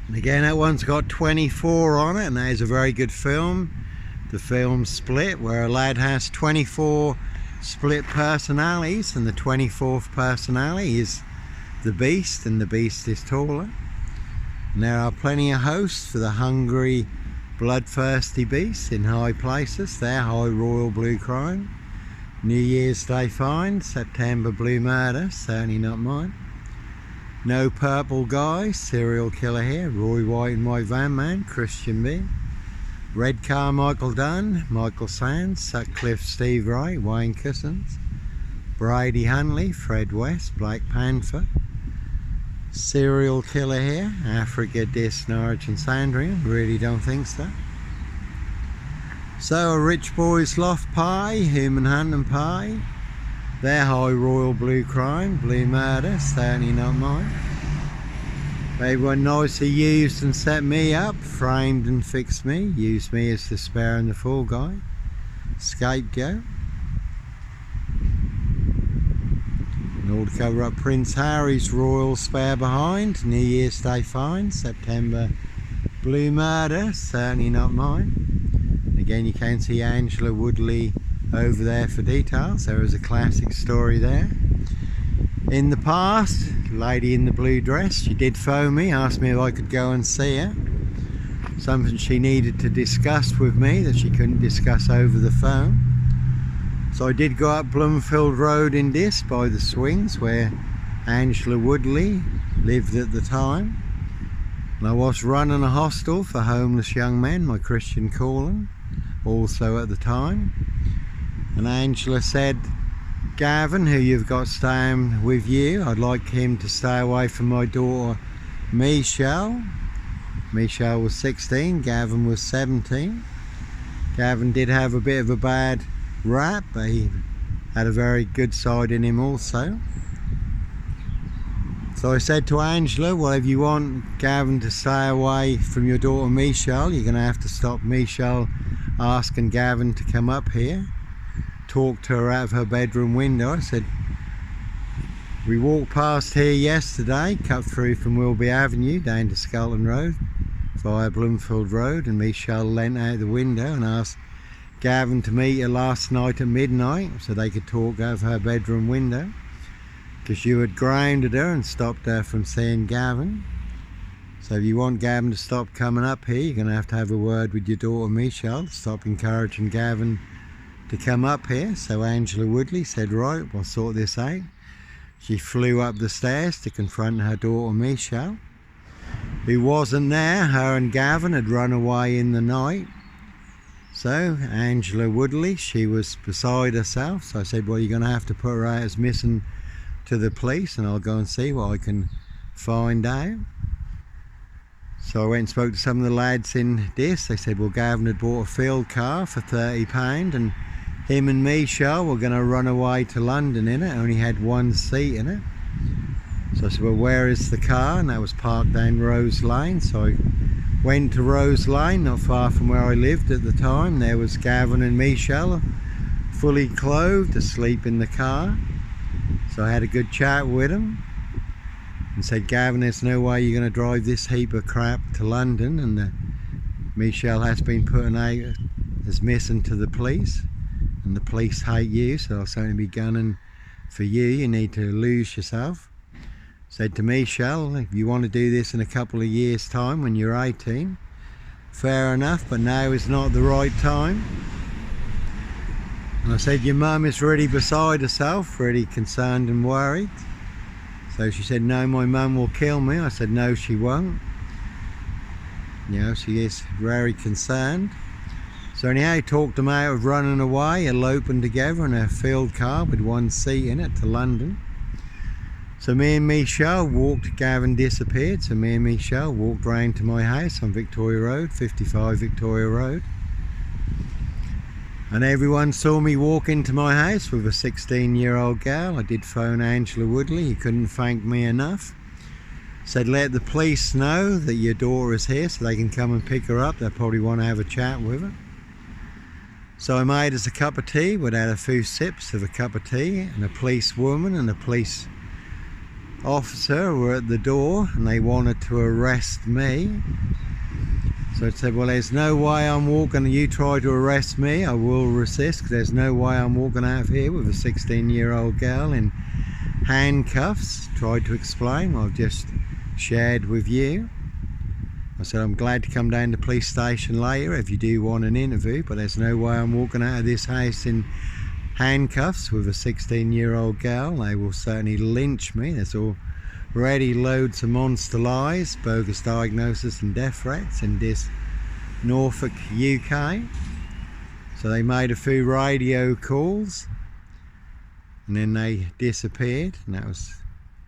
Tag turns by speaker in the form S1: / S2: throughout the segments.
S1: And again, that one's got 24 on it, and that is a very good film. The film Split, where a lad has 24 split personalities, and the 24th personality is the Beast, and the Beast is taller. And there are plenty of hosts for the hungry, bloodthirsty beasts in high places. There, High Royal Blue Crime, New Year's Day Find, September Blue Murder, certainly not mine. No Purple Guy, Serial Killer here, Roy White and White Van Man, Christian B. Red Car, Michael Dunn, Michael Sands, Sutcliffe, Steve Wright, Wayne Cousins, Brady Hunley, Fred West, Black Panther. Serial Killer here, Africa, Dis, Norwich and Sandringham, really don't think so. So a Rich Boys Loft Pie, Human Hunt and Pie. Their High Royal Blue Crime, Blue Murder, certainly not mine. They were nicely used and set me up, framed and fixed me, used me as the spare and the fall guy, scapegoat. In order to cover up Prince Harry's Royal Spare Behind, New Year's Day Find, September Blue Murder, certainly not mine. And again, you can see Angela Woodley over there for details. There is a classic story there. In the past, lady in the blue dress, she did phone me, asked me if I could go and see her. Something she needed to discuss with me that she couldn't discuss over the phone. So I did go up Bloomfield Road in Dis by the swings where Angela Woodley lived at the time. And I was running a hostel for homeless young men, my Christian calling, also at the time. And Angela said, Gavin, who you've got staying with you, I'd like him to stay away from my daughter Michelle. Michelle was 16, Gavin was 17. Gavin did have a bit of a bad rap, but he had a very good side in him also. So I said to Angela, well, if you want Gavin to stay away from your daughter Michelle, you're going to have to stop Michelle asking Gavin to come up here. Talked to her out of her bedroom window. I said, we walked past here yesterday, cut through from Wilby Avenue down to Skelton Road via Bloomfield Road, and Michelle leant out the window and asked Gavin to meet her last night at midnight so they could talk out of her bedroom window, because you had grounded her and stopped her from seeing Gavin. So if you want Gavin to stop coming up here, you're going to have a word with your daughter Michelle to stop encouraging Gavin to come up here. So Angela Woodley said, right, we'll sort this out. She flew up the stairs to confront her daughter Michelle, who wasn't there. Her and Gavin had run away in the night. So Angela Woodley, she was beside herself. So I said, well, you're going to have to put her out as missing to the police, and I'll go and see what I can find out. So I went and spoke to some of the lads in Dis. They said, well, Gavin had bought a field car for £30 and him and Michelle were going to run away to London in it. Only had one seat in it. So I said, well, where is the car? And that was parked down Rose Lane. So I went to Rose Lane, not far from where I lived at the time. There was Gavin and Michelle, fully clothed, asleep in the car. So I had a good chat with them and said, Gavin, there's no way you're going to drive this heap of crap to London, and Michelle has been put out as missing to the police, and the police hate you, so I'll certainly be gunning for you. You need to lose yourself. Said to Michelle, if you want to do this in a couple of years' time when you're 18, fair enough, but now is not the right time. And I said, your mum is really beside herself, really concerned and worried. So she said, no, my mum will kill me. I said, no, she won't. You know, she is very concerned. So anyhow, he talked them out of running away, eloping together in a field car with one seat in it to London. So me and Michelle walked, Gavin disappeared, so me and Michelle walked round to my house on Victoria Road, 55 Victoria Road. And everyone saw me walk into my house with a 16-year-old girl. I did phone Angela Woodley, he couldn't thank me enough. Said, let the police know that your daughter is here so they can come and pick her up. They'll probably want to have a chat with her. So I made us a cup of tea. We'd had a few sips of a cup of tea, and a police woman and a police officer were at the door and they wanted to arrest me. So I said, well, there's no way I'm walking. You try to arrest me, I will resist, because there's no way I'm walking out of here with a 16-year-old girl in handcuffs. Tried to explain what I've just shared with you. I said, I'm glad to come down to the police station later if you do want an interview, but there's no way I'm walking out of this house in handcuffs with a 16-year-old girl. They will certainly lynch me. There's already loads of monster lies, bogus diagnosis and death threats in this Norfolk, UK. So they made a few radio calls and then they disappeared, and that was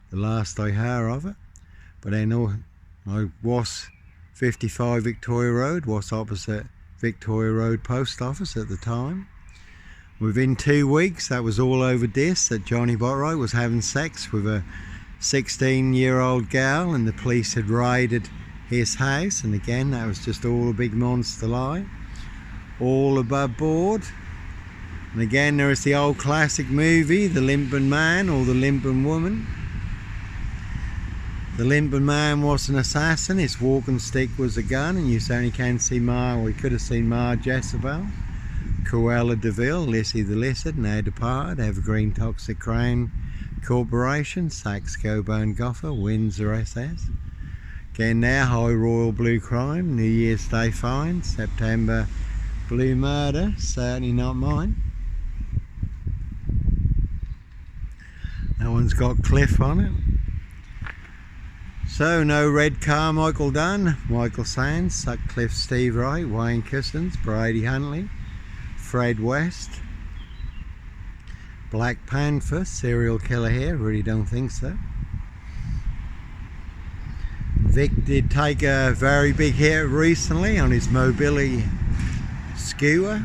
S1: the last I heard of it. But then I was 55 Victoria Road, was opposite Victoria Road Post Office at the time. Within 2 weeks, that was all over this, that Johnny Botwright was having sex with a 16-year-old girl and the police had raided his house. And again, that was just all a big monster lie, all above board. And again, there is the old classic movie, The Limping Man or The Limping Woman. The limping man was an assassin, his walking stick was a gun, and you certainly can see we could have seen Ma Jezebel, Cruella de Vil, Lissy the Lizard, now departed, Evergreen Toxic Crown Corporation, Saxe Coburn Gopher, Windsor SS. Again there, High Royal Blue Crime, New Year's Day Fine, September Blue Murder, certainly not mine. That one's got Cliff on it. So, no Red Carmichael Dunn, Michael Sands, Sutcliffe Steve Wright, Wayne Cousins, Brady Huntley, Fred West, Black Panther, serial killer here, really don't think so. Vic did take a very big hit recently on his mobility scooter.